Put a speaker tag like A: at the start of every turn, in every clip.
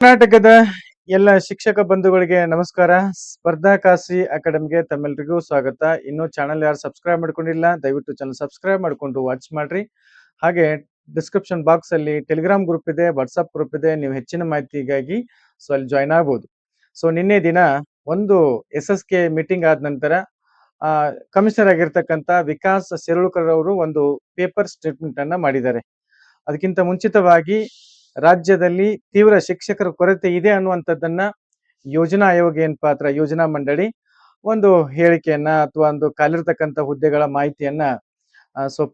A: ಕರ್ನಾಟಕದ ಎಲ್ಲ ಶಿಕ್ಷಕ ಬಂಧುಗಳಿಗೆ ನಮಸ್ಕಾರ. ಸ್ಪರ್ಧಾ ಖಾಸಿ ಅಕಾಡೆಮಿಗೆ ತಮ್ಮೆಲ್ಲರಿಗೂ ಸ್ವಾಗತ. ಇನ್ನು ಚಾನಲ್ ಯಾರು ಸಬ್ಸ್ಕ್ರೈಬ್ ಮಾಡ್ಕೊಂಡಿಲ್ಲ ದಯವಿಟ್ಟು ಚಾನಲ್ ಸಬ್ಸ್ಕ್ರೈಬ್ ಮಾಡ್ಕೊಂಡು ವಾಚ್ ಮಾಡ್ರಿ. ಹಾಗೆ ಡಿಸ್ಕ್ರಿಪ್ಷನ್ ಬಾಕ್ಸ್ ಅಲ್ಲಿ ಟೆಲಿಗ್ರಾಮ್ ಗ್ರೂಪ್ ಇದೆ, ವಾಟ್ಸ್ಆಪ್ ಗ್ರೂಪ್ ಇದೆ. ನೀವು ಹೆಚ್ಚಿನ ಮಾಹಿತಿಗಾಗಿ ಅಲ್ಲಿ ಜಾಯ್ನ್ ಆಗ್ಬೋದು. ನಿನ್ನೆ ದಿನ ಒಂದು SSK ಮೀಟಿಂಗ್ ಆದ ನಂತರ ಕಮಿಷನರ್ ಆಗಿರ್ತಕ್ಕಂಥ ವಿಕಾಸ್ ಸೆರಳುಕರ್ ಅವರು ಒಂದು ಪೇಪರ್ ಸ್ಟೇಟ್ಮೆಂಟ್ ಅನ್ನ ಮಾಡಿದ್ದಾರೆ. ಅದಕ್ಕಿಂತ ಮುಂಚಿತವಾಗಿ ರಾಜ್ಯದಲ್ಲಿ ತೀವ್ರ ಶಿಕ್ಷಕರ ಕೊರತೆ ಇದೆ ಅನ್ನುವಂಥದ್ದನ್ನ ಯೋಜನಾ ಆಯೋಗ ಯೋಜನಾ ಮಂಡಳಿ ಒಂದು ಹೇಳಿಕೆಯನ್ನ ಅಥವಾ ಒಂದು ಖಾಲಿರ್ತಕ್ಕಂಥ ಹುದ್ದೆಗಳ ಮಾಹಿತಿಯನ್ನ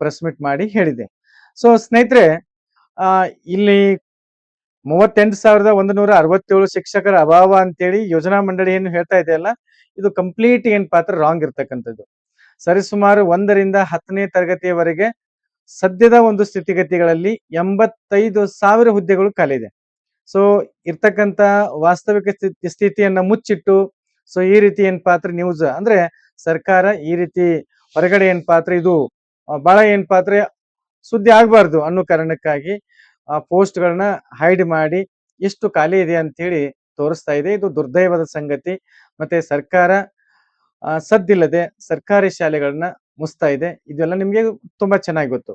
A: ಪ್ರೆಸ್ ಮೀಟ್ ಮಾಡಿ ಹೇಳಿದೆ. ಸ್ನೇಹಿತರೆ, ಇಲ್ಲಿ 38,167 ಶಿಕ್ಷಕರ ಅಭಾವ ಅಂತೇಳಿ ಯೋಜನಾ ಮಂಡಳಿ ಏನು ಹೇಳ್ತಾ ಇದೆಯಲ್ಲ, ಇದು ಕಂಪ್ಲೀಟ್ ರಾಂಗ್ ಇರ್ತಕ್ಕಂಥದ್ದು. ಸರಿಸುಮಾರು 1ರಿಂದ 10ನೇ ತರಗತಿಯವರೆಗೆ ಸದ್ಯದ ಒಂದು ಸ್ಥಿತಿಗತಿಗಳಲ್ಲಿ 85,000 ಹುದ್ದೆಗಳು ಖಾಲಿ ಇದೆ. ಇರ್ತಕ್ಕಂಥ ವಾಸ್ತವಿಕ ಸ್ಥಿತಿಯನ್ನ ಮುಚ್ಚಿಟ್ಟು ಈ ರೀತಿ ನ್ಯೂಸ್ ಅಂದ್ರೆ ಸರ್ಕಾರ ಈ ರೀತಿ ಹೊರಗಡೆ ಇದು ಬಹಳ ಸುದ್ದಿ ಆಗ್ಬಾರ್ದು ಅನ್ನೋ ಕಾರಣಕ್ಕಾಗಿ ಪೋಸ್ಟ್ ಗಳನ್ನ ಹೈಡ್ ಮಾಡಿ ಎಷ್ಟು ಖಾಲಿ ಇದೆ ಅಂತ ಹೇಳಿ ತೋರಿಸ್ತಾ ಇದೆ. ಇದು ದುರ್ದೈವದ ಸಂಗತಿ. ಮತ್ತೆ ಸರ್ಕಾರ ಸದ್ದಿಲ್ಲದೆ ಸರ್ಕಾರಿ ಶಾಲೆಗಳನ್ನ ಮುಚ್ತಾ ಇದೆ. ಇದೆಲ್ಲ ನಿಮ್ಗೆ ತುಂಬಾ ಚೆನ್ನಾಗಿ ಗೊತ್ತು.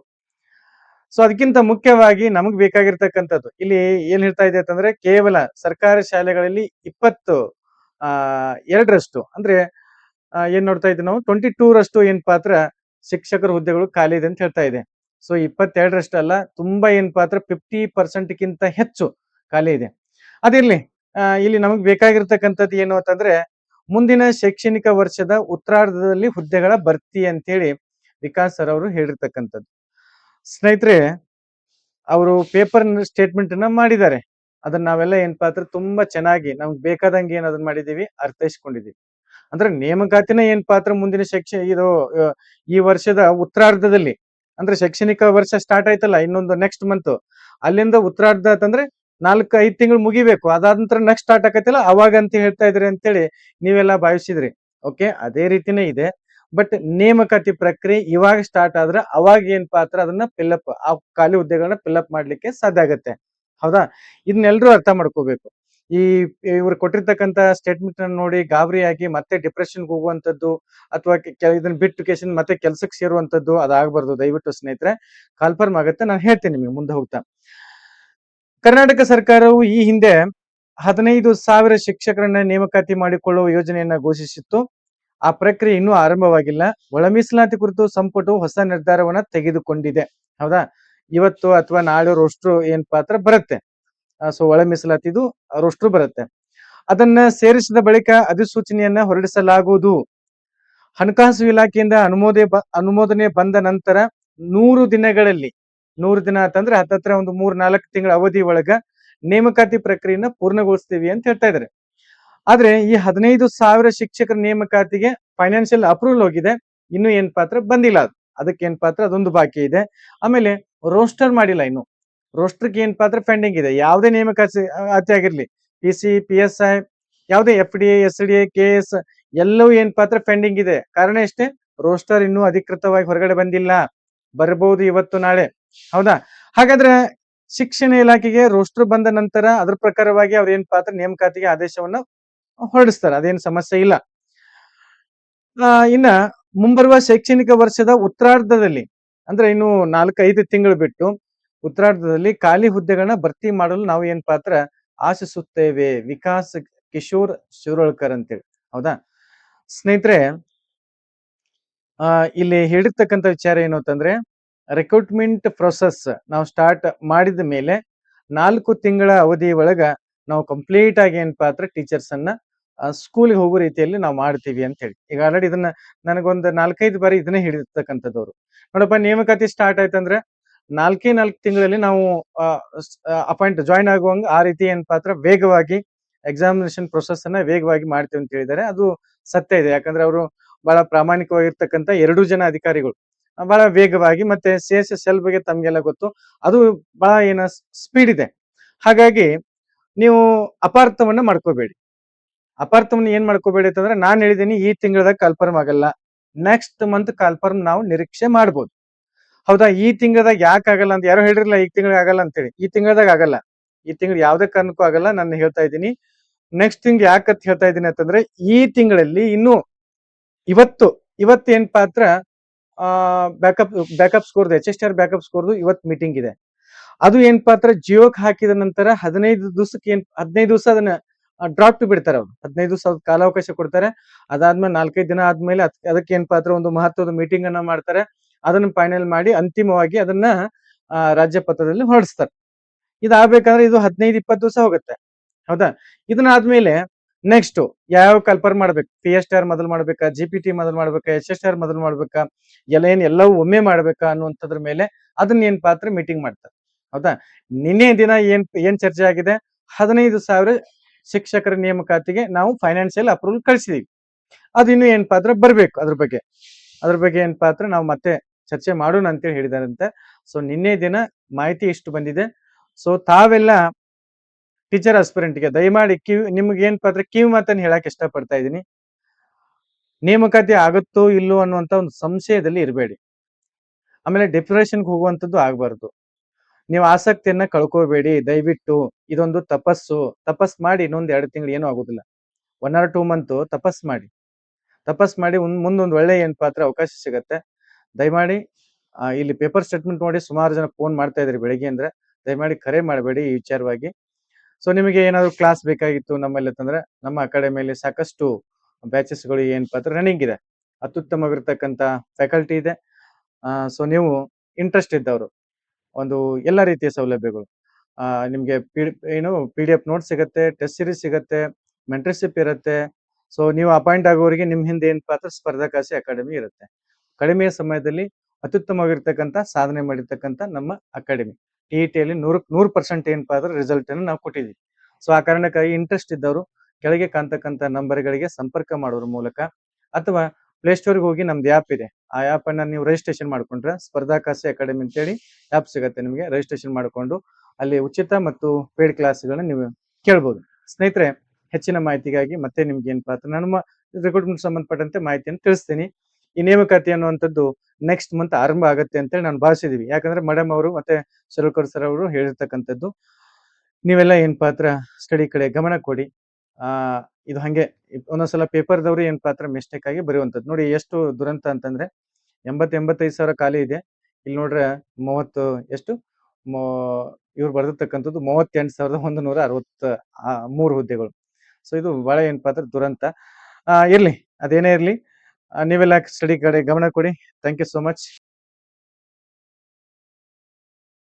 A: ಅದಕ್ಕಿಂತ ಮುಖ್ಯವಾಗಿ ನಮಗ್ ಬೇಕಾಗಿರ್ತಕ್ಕಂಥದ್ದು ಇಲ್ಲಿ ಏನ್ ಹೇಳ್ತಾ ಇದೆ ಅಂತಂದ್ರೆ, ಕೇವಲ ಸರ್ಕಾರಿ ಶಾಲೆಗಳಲ್ಲಿ 22% ಅಂದ್ರೆ ಏನ್ ನೋಡ್ತಾ ಇದ್ದೀವಿ ನಾವು, 22% ಶಿಕ್ಷಕರ ಹುದ್ದೆಗಳು ಖಾಲಿ ಇದೆ ಅಂತ ಹೇಳ್ತಾ ಇದೆ. 22% ಅಲ್ಲ, ತುಂಬಾ 50% ಗಿಂತ ಹೆಚ್ಚು ಖಾಲಿ ಇದೆ. ಅದಿರ್ಲಿ, ಇಲ್ಲಿ ನಮಗ್ ಬೇಕಾಗಿರ್ತಕ್ಕಂಥದ್ದು ಏನು ಅಂತಂದ್ರೆ, ಮುಂದಿನ ಶೈಕ್ಷಣಿಕ ವರ್ಷದ ಉತ್ತರಾರ್ಧದಲ್ಲಿ ಹುದ್ದೆಗಳ ಭರ್ತಿ ಅಂತೇಳಿ ವಿಕಾಸ್ ಸರ್ ಅವರು ಹೇಳಿರ್ತಕ್ಕಂಥದ್ದು. ಸ್ನೇಹಿತರೆ, ಅವರು ಪೇಪರ್ ಸ್ಟೇಟ್ಮೆಂಟ್ ಅನ್ನ ಮಾಡಿದ್ದಾರೆ. ಅದನ್ನ ನಾವೆಲ್ಲ ತುಂಬಾ ಚೆನ್ನಾಗಿ ನಮ್ಗೆ ಬೇಕಾದಂಗೆ ಅದನ್ನ ಮಾಡಿದೀವಿ, ಅರ್ಥೈಸ್ಕೊಂಡಿದೀವಿ. ಅಂದ್ರೆ ನೇಮಕಾತಿನ ಮುಂದಿನ ಇದು ಈ ವರ್ಷದ ಉತ್ತರಾರ್ಧದಲ್ಲಿ, ಅಂದ್ರೆ ಶೈಕ್ಷಣಿಕ ವರ್ಷ ಸ್ಟಾರ್ಟ್ ಆಯ್ತಲ್ಲ, ಇನ್ನೊಂದು ನೆಕ್ಸ್ಟ್ ಮಂತ್, ಅಲ್ಲಿಂದ ಉತ್ತರಾರ್ಧ ಅಂತಂದ್ರೆ 4-5 ತಿಂಗಳು ಮುಗಿಬೇಕು. ಅದಾದ ನಂತರ ನೆಕ್ಸ್ಟ್ ಸ್ಟಾರ್ಟ್ ಆಕೈತಿಲ್ಲ, ಅವಾಗ ಅಂತ ಹೇಳ್ತಾ ಇದ್ರಿ ಅಂತೇಳಿ ನೀವೆಲ್ಲ ಭಾವಿಸಿದ್ರಿ. ಓಕೆ, ಅದೇ ರೀತಿನೇ ಇದೆ. ಬಟ್ ನೇಮಕಾತಿ ಪ್ರಕ್ರಿಯೆ ಇವಾಗ ಸ್ಟಾರ್ಟ್ ಆದ್ರೆ ಅವಾಗ ಅದನ್ನ ಫಿಲ್ಅಪ್, ಆ ಖಾಲಿ ಹುದ್ದೆಗಳನ್ನ ಫಿಲ್ಅಪ್ ಮಾಡ್ಲಿಕ್ಕೆ ಸಾಧ್ಯ ಆಗತ್ತೆ. ಹೌದಾ? ಇದನ್ನೆಲ್ಲರೂ ಅರ್ಥ ಮಾಡ್ಕೋಬೇಕು. ಇವ್ರು ಕೊಟ್ಟಿರ್ತಕ್ಕಂಥ ಸ್ಟೇಟ್ಮೆಂಟ್ ಅನ್ನು ನೋಡಿ ಗಾಬರಿ ಆಗಿ ಮತ್ತೆ ಡಿಪ್ರೆಷನ್ ಹೋಗುವಂತದ್ದು ಅಥವಾ ಇದನ್ನ ಬಿಟ್ಟು ಕೇಶನ್ ಮತ್ತೆ ಕೆಲ್ಸಕ್ಕೆ ಸೇರುವಂತದ್ದು ಅದಾಗಬಾರ್ದು. ದಯವಿಟ್ಟು ಸ್ನೇಹಿತರೆ, ಕಾಲ್ಫರ್ಮ್ ಆಗತ್ತೆ, ನಾನು ಹೇಳ್ತೇನೆ ನಿಮಗೆ ಮುಂದೆ ಹೋಗ್ತಾ. ಕರ್ನಾಟಕ ಸರ್ಕಾರವು ಈ ಹಿಂದೆ 15,000 ಶಿಕ್ಷಕರನ್ನ ನೇಮಕಾತಿ ಮಾಡಿಕೊಳ್ಳುವ ಯೋಜನೆಯನ್ನ ಘೋಷಿಸಿತ್ತು. ಆ ಪ್ರಕ್ರಿಯೆ ಇನ್ನೂ ಆರಂಭವಾಗಿಲ್ಲ. ಒಳ ಮೀಸಲಾತಿ ಕುರಿತು ಸಂಪುಟವು ಹೊಸ ನಿರ್ಧಾರವನ್ನ ತೆಗೆದುಕೊಂಡಿದೆ. ಹೌದಾ? ಇವತ್ತು ಅಥವಾ ನಾಳೆ ರೋಸ್ಟ್ರು ಬರುತ್ತೆ. ಒಳ ಮೀಸಲಾತಿದು ರೋಸ್ಟ್ರು ಬರುತ್ತೆ. ಅದನ್ನ ಸೇರಿಸಿದ ಬಳಿಕ ಅಧಿಸೂಚನೆಯನ್ನ ಹೊರಡಿಸಲಾಗುವುದು. ಹಣಕಾಸು ಇಲಾಖೆಯಿಂದ ಅನುಮೋದನೆ ಬಂದ ನಂತರ 100 ದಿನಗಳಲ್ಲಿ, 100 ದಿನ ಅಂತಂದ್ರೆ ಹತ್ತತ್ರ ಒಂದು 3-4 ತಿಂಗಳ ಅವಧಿ ಒಳಗ ನೇಮಕಾತಿ ಪ್ರಕ್ರಿಯೆಯನ್ನ ಪೂರ್ಣಗೊಳಿಸ್ತೀವಿ ಅಂತ ಹೇಳ್ತಾ ಇದ್ದಾರೆ. ಆದ್ರೆ ಈ 15,000 ಶಿಕ್ಷಕರ ನೇಮಕಾತಿಗೆ ಫೈನಾನ್ಷಿಯಲ್ ಅಪ್ರೂವಲ್ ಹೋಗಿದೆ, ಇನ್ನು ಬಂದಿಲ್ಲ. ಅದಕ್ಕೆ ಅದೊಂದು ಬಾಕಿ ಇದೆ. ಆಮೇಲೆ ರೋಸ್ಟರ್ ಮಾಡಿಲ್ಲ, ಇನ್ನು ರೋಸ್ಟರ್ಗೆ ಪೆಂಡಿಂಗ್ ಇದೆ. ಯಾವುದೇ ನೇಮಕಾತಿ ಆಗಿರ್ಲಿ, PC, PSI, ಯಾವುದೇ FDA, SDA, KS ಎಲ್ಲವೂ ಪೆಂಡಿಂಗ್ ಇದೆ. ಕಾರಣ ಎಷ್ಟೇ, ರೋಸ್ಟರ್ ಇನ್ನೂ ಅಧಿಕೃತವಾಗಿ ಹೊರಗಡೆ ಬಂದಿಲ್ಲ. ಬರಬಹುದು ಇವತ್ತು ನಾಳೆ. ಹೌದಾ? ಹಾಗಾದ್ರೆ ಶಿಕ್ಷಣ ಇಲಾಖೆಗೆ ರೋಸ್ಟರ್ ಬಂದ ನಂತರ ಅದ್ರ ಪ್ರಕಾರವಾಗಿ ಅವ್ರ ನೇಮಕಾತಿಗೆ ಆದೇಶವನ್ನ ಹೊರಡಿಸ್ತಾರೆ. ಅದೇನು ಸಮಸ್ಯೆ ಇಲ್ಲ. ಇನ್ನ ಮುಂಬರುವ ಶೈಕ್ಷಣಿಕ ವರ್ಷದ ಉತ್ತರಾರ್ಧದಲ್ಲಿ, ಅಂದ್ರೆ ಇನ್ನು 4-5 ತಿಂಗಳು ಬಿಟ್ಟು ಉತ್ತರಾರ್ಧದಲ್ಲಿ ಖಾಲಿ ಹುದ್ದೆಗಳನ್ನ ಭರ್ತಿ ಮಾಡಲು ನಾವು ಆಶಿಸುತ್ತೇವೆ. ವಿಕಾಸ್ ಕಿಶೋರ್ ಶಿರೋಳ್ಕರ್ ಅಂತೇಳಿ. ಹೌದಾ ಸ್ನೇಹಿತರೆ, ಇಲ್ಲಿ ಹೇಳಿರ್ತಕ್ಕಂಥ ವಿಚಾರ ಏನು ಅಂತಂದ್ರೆ, ರಿಕ್ರೂಟ್ಮೆಂಟ್ ಪ್ರೊಸೆಸ್ ನಾವು ಸ್ಟಾರ್ಟ್ ಮಾಡಿದ ಮೇಲೆ 4 ತಿಂಗಳ ಅವಧಿ ಒಳಗ ನಾವು ಕಂಪ್ಲೀಟ್ ಆಗಿ ಟೀಚರ್ಸ್ ಅನ್ನ ಸ್ಕೂಲ್ಗೆ ಹೋಗೋ ರೀತಿಯಲ್ಲಿ ನಾವು ಮಾಡ್ತೀವಿ ಅಂತ ಹೇಳಿ. ಈಗ ಆಲ್ರೆಡಿ ಇದನ್ನ ನನಗೊಂದು 4-5 ಬಾರಿ ಇದನ್ನೇ ಹೇಳಿರ್ತಕ್ಕಂಥದ್ದವ್ರು. ನೋಡಪ್ಪ, ನೇಮಕಾತಿ ಸ್ಟಾರ್ಟ್ ಆಯ್ತಂದ್ರೆ 4 ತಿಂಗಳಲ್ಲಿ ನಾವು ಜಾಯಿನ್ ಆಗುವಂಗ ಆ ರೀತಿ ವೇಗವಾಗಿ ಎಕ್ಸಾಮಿನೇಷನ್ ಪ್ರೊಸೆಸ್ ಅನ್ನ ವೇಗವಾಗಿ ಮಾಡ್ತೀವಿ ಅಂತ ಹೇಳಿದ್ದಾರೆ. ಅದು ಸತ್ಯ ಇದೆ. ಯಾಕಂದ್ರೆ ಅವರು ಬಹಳ ಪ್ರಾಮಾಣಿಕವಾಗಿರ್ತಕ್ಕಂಥ 2 ಜನ ಅಧಿಕಾರಿಗಳು ಬಹಳ ವೇಗವಾಗಿ, ಮತ್ತೆ CSSL ಬಗ್ಗೆ ತಮ್ಗೆಲ್ಲ ಗೊತ್ತು, ಅದು ಬಹಳ ಸ್ಪೀಡ್ ಇದೆ. ಹಾಗಾಗಿ ನೀವು ಅಪಾರ್ಥವನ್ನ ಮಾಡ್ಕೋಬೇಡಿ. ಅಪಾರ್ಥವನ್ನ ಏನ್ ಮಾಡ್ಕೋಬೇಡಿ ಅಂತಂದ್ರೆ, ನಾನ್ ಹೇಳಿದೀನಿ ಈ ತಿಂಗಳದಾಗ ಕನ್ಫರ್ಮ್ ಆಗಲ್ಲ, ನೆಕ್ಸ್ಟ್ ಮಂತ್ ಕನ್ಫರ್ಮ್ ನಾವು ನಿರೀಕ್ಷೆ ಮಾಡ್ಬೋದು. ಹೌದಾ? ಈ ತಿಂಗಳದಾಗ ಯಾಕೆ ಆಗಲ್ಲ ಅಂತ ಯಾರೋ ಹೇಳಿರಲ್ಲ, ಈ ತಿಂಗಳಿಗೆ ಆಗಲ್ಲ ಅಂತೇಳಿ. ಈ ತಿಂಗಳದಾಗ ಆಗಲ್ಲ, ಈ ತಿಂಗಳು ಯಾವುದೇ ಕಾರಣಕ್ಕೂ ಆಗಲ್ಲ. ನಾನು ಹೇಳ್ತಾ ಇದ್ದೀನಿ. ನೆಕ್ಸ್ಟ್ ತಿಂಗ್ ಯಾಕಂತ ಹೇಳ್ತಾ ಇದ್ದೀನಿ ಅಂತಂದ್ರೆ, ಈ ತಿಂಗಳಲ್ಲಿ ಇನ್ನು ಇವತ್ತು ಏನಪ್ಪಾ ಅಂದ್ರ ಬ್ಯಾಕಪ್ ಸ್ಕೋರ್ದು HSR ಬ್ಯಾಕಪ್ ಸ್ಕೋರ್ದು ಇವತ್ತು ಮೀಟಿಂಗ್ ಇದೆ. ಅದು ಏನಪ್ಪಾ ಅಂದ್ರ ಜಿಯೋಕ್ ಹಾಕಿದ ನಂತರ 15 ದಿವಸ ಅದನ್ನ ಡ್ರಾಫ್ಟ್ ಬಿಡ್ತಾರೆ ಅವ್ರು. 15 ದಿವಸ ಕಾಲಾವಕಾಶ ಕೊಡ್ತಾರೆ. ಅದಾದ್ಮೇಲೆ 4-5 ದಿನ ಆದ್ಮೇಲೆ ಅದಕ್ಕೆ ಏನಪ್ಪಾ ಅಂದ್ರ ಒಂದು ಮಹತ್ವದ ಮೀಟಿಂಗ್ ಅನ್ನ ಮಾಡ್ತಾರೆ. ಅದನ್ನ ಫೈನಲ್ ಮಾಡಿ ಅಂತಿಮವಾಗಿ ಅದನ್ನ ರಾಜ್ಯಪತ್ರದಲ್ಲಿ ಹೊರಡಿಸ್ತಾರೆ. ಇದಾಗಬೇಕಂದ್ರೆ ಇದು 15-20 ದಿವಸ ಹೋಗುತ್ತೆ. ಹೌದಾ? ಇದನ್ನಾದ್ಮೇಲೆ ನೆಕ್ಸ್ಟ್ ಯಾವ ಕಲ್ಪರ್ ಮಾಡ್ಬೇಕು, PSR ಮೊದಲು ಮಾಡ್ಬೇಕಾ, GPT ಮೊದಲು ಮಾಡ್ಬೇಕಾ, HSR ಮೊದಲು ಮಾಡ್ಬೇಕಾ, ಎಲ್ಲವೂ ಒಮ್ಮೆ ಮಾಡ್ಬೇಕಾ ಅನ್ನುವಂಥದ್ರ ಮೇಲೆ ಅದನ್ನ ಏನ್ ಪಾತ್ರ ಮೀಟಿಂಗ್ ಮಾಡ್ತಾರೆ. ಹೌದಾ? ನಿನ್ನೆ ದಿನ ಏನ್ ಚರ್ಚೆ ಆಗಿದೆ, 15,000 ಶಿಕ್ಷಕರ ನೇಮಕಾತಿಗೆ ನಾವು ಫೈನಾನ್ಷಿಯಲ್ ಅಪ್ರೂವಲ್ ಕಳಿಸಿದೀವಿ. ಅದು ಇನ್ನು ಏನ್ ಪಾತ್ರ ಬರ್ಬೇಕು. ಅದ್ರ ಬಗ್ಗೆ ಏನ್ ಪಾತ್ರ ನಾವು ಮತ್ತೆ ಚರ್ಚೆ ಮಾಡೋಣ ಅಂತೇಳಿ ಹೇಳಿದಾರಂತೆ. ಸೊ ನಿನ್ನೆ ದಿನ ಮಾಹಿತಿ ಇಷ್ಟು ಬಂದಿದೆ. ಸೊ ತಾವೆಲ್ಲ ಟೀಚರ್ ಆಸ್ಪಿರೆಂಟ್ಗೆ ದಯಮಾಡಿ ನಿಮ್ಗೆ ಏನ್ ಪಾತ್ರ ಕಿವಿ ಮಾತನ್ನ ಹೇಳಕ್ ಇಷ್ಟ ಪಡ್ತಾ ಇದೀನಿ. ನೇಮಕಾತಿ ಆಗುತ್ತೋ ಇಲ್ಲೋ ಅನ್ನುವಂತ ಒಂದು ಸಂಶಯದಲ್ಲಿ ಇರಬೇಡಿ. ಆಮೇಲೆ ಡಿಪ್ರೆಷನ್ಗೆ ಹೋಗುವಂತದ್ದು ಆಗ್ಬಾರ್ದು. ನೀವು ಆಸಕ್ತಿಯನ್ನ ಕಳ್ಕೋಬೇಡಿ. ದಯವಿಟ್ಟು ಇದೊಂದು ತಪಸ್ ಮಾಡಿ ಇನ್ನೊಂದ್ 2 ತಿಂಗಳು ಏನೂ ಆಗುದಿಲ್ಲ. 1 or 2 ಮಂತ್ ತಪಸ್ ಮಾಡಿ ಮುಂದೊಂದು ಒಳ್ಳೆ ಏನ್ ಪಾತ್ರ ಅವಕಾಶ ಸಿಗತ್ತೆ. ದಯಮಾಡಿ ಇಲ್ಲಿ ಪೇಪರ್ ಸ್ಟೇಟ್ಮೆಂಟ್ ನೋಡಿ ಸುಮಾರು ಜನ ಫೋನ್ ಮಾಡ್ತಾ ಇದ್ರಿ ಬೆಳಿಗ್ಗೆ ಅಂದ್ರೆ, ದಯಮಾಡಿ ಕರೆ ಮಾಡಬೇಡಿ ಈ ವಿಚಾರವಾಗಿ. ಸೊ ನಿಮಗೆ ಏನಾದ್ರು ಕ್ಲಾಸ್ ಬೇಕಾಗಿತ್ತು ನಮ್ಮಲ್ಲಿ ಅಂತಂದ್ರೆ, ನಮ್ಮ ಅಕಾಡೆಮಿಯಲ್ಲಿ ಸಾಕಷ್ಟು ಬ್ಯಾಚಸ್ಗಳು ಏನ್ ಪಾತ್ರ ರನ್ನಿಂಗ್ ಇದೆ. ಅತ್ಯುತ್ತಮವಾಗಿರ್ತಕ್ಕಂಥ ಫ್ಯಾಕಲ್ಟಿ ಇದೆ. ಸೊ ನೀವು ಇಂಟ್ರೆಸ್ಟ್ ಇದ್ದವರು ಒಂದು ಎಲ್ಲ ರೀತಿಯ ಸೌಲಭ್ಯಗಳು ನಿಮ್ಗೆ PDF ನೋಟ್ ಸಿಗತ್ತೆ, ಟೆಸ್ಟ್ ಸೀರೀಸ್ ಸಿಗತ್ತೆ, ಮೆಂಟರ್ಶಿಪ್ ಇರುತ್ತೆ. ಸೊ ನೀವು ಅಪಾಯಿಂಟ್ ಆಗೋರಿಗೆ ನಿಮ್ ಹಿಂದೆ ಏನ್ ಪಾತ್ರ ಸ್ಪರ್ಧಾಕಾಶಿ ಅಕಾಡೆಮಿ ಇರುತ್ತೆ. ಕಡಿಮೆಯ ಸಮಯದಲ್ಲಿ ಅತ್ಯುತ್ತಮವಾಗಿರ್ತಕ್ಕಂಥ ಸಾಧನೆ ಮಾಡಿರ್ತಕ್ಕಂಥ ನಮ್ಮ ಅಕಾಡೆಮಿ TETಯಲ್ಲಿ 100% ಏನ್ ಪಾತ್ರ ರಿಸಲ್ಟ್ ಅನ್ನು ನಾವು ಕೊಟ್ಟಿದ್ದೀವಿ. ಸೊ ಆ ಕಾರಣಕ್ಕಾಗಿ ಇಂಟ್ರೆಸ್ಟ್ ಇದ್ದವರು ಕೆಳಗೆ ಕಾಣ್ತಕ್ಕಂಥ ನಂಬರ್ಗಳಿಗೆ ಸಂಪರ್ಕ ಮಾಡೋದ್ರ ಮೂಲಕ ಅಥವಾ ಪ್ಲೇಸ್ಟೋರ್ಗೆ ಹೋಗಿ ನಮ್ದು ಆ್ಯಪ್ ಇದೆ. ಆ ಆ್ಯಪ್ ಅನ್ನ ನೀವು ರಿಜಿಸ್ಟ್ರೇಷನ್ ಮಾಡ್ಕೊಂಡ್ರೆ ಸ್ಪರ್ಧಾಕಾಶಿ ಅಕಾಡೆಮಿ ಅಂತೇಳಿ ಆ್ಯಪ್ ಸಿಗತ್ತೆ. ನಿಮಗೆ ರಿಜಿಸ್ಟ್ರೇಷನ್ ಮಾಡಿಕೊಂಡು ಅಲ್ಲಿ ಉಚಿತ ಮತ್ತು ಪೇಡ್ ಕ್ಲಾಸ್ಗಳನ್ನ ನೀವು ಕೇಳ್ಬೋದು. ಸ್ನೇಹಿತರೆ, ಹೆಚ್ಚಿನ ಮಾಹಿತಿಗಾಗಿ ಮತ್ತೆ ನಿಮ್ಗೆ ಏನ್ ಪಾತ್ರ ನಮ್ಮ ರಿಕ್ರೂಟ್ಮೆಂಟ್ ಸಂಬಂಧಪಟ್ಟಂತೆ ಮಾಹಿತಿಯನ್ನು ತಿಳಿಸ್ತೀನಿ. ಈ ನೇಮಕಾತಿ ಅನ್ನುವಂಥದ್ದು ನೆಕ್ಸ್ಟ್ ಮಂತ್ ಆರಂಭ ಆಗುತ್ತೆ ಅಂತೇಳಿ ನಾನು ಭಾವಿಸಿದೀವಿ. ಯಾಕಂದ್ರೆ ಮೇಡಮ್ ಅವರು ಮತ್ತೆ ಶಿವಕುಮಾರ್ ಸರ್ ಅವರು ಹೇಳಿರ್ತಕ್ಕಂಥದ್ದು. ನೀವೆಲ್ಲ ಏನ್ ಪಾತ್ರ ಸ್ಟಡಿ ಕಡೆ ಗಮನ ಕೊಡಿ. ಇದು ಹಂಗೆ ಒಂದೊಂದ್ಸಲ ಪೇಪರ್ದವ್ರು ಏನ್ ಪಾತ್ರ ಮಿಸ್ಟೇಕ್ ಆಗಿ ಬರೆಯುವಂಥದ್ದು. ನೋಡಿ ಎಷ್ಟು ದುರಂತ ಅಂತಂದ್ರೆ 85 ಸಾವಿರ ಖಾಲಿ ಇದೆ. ಇಲ್ಲಿ ನೋಡ್ರೆ 30 ಎಷ್ಟು ಇವ್ರು ಬರ್ದಿರ್ತಕ್ಕಂಥದ್ದು 38,163 ಹುದ್ದೆಗಳು. ಸೊ ಇದು ಬಹಳ ಏನ್ ಪಾತ್ರ ದುರಂತ. ಇರ್ಲಿ, ಅದೇನೇ ಇರ್ಲಿ, ನೀವೆಲ್ಲ ಸ್ಟಡಿ ಕಡೆ ಗಮನ ಕೊಡಿ. Thank you so much.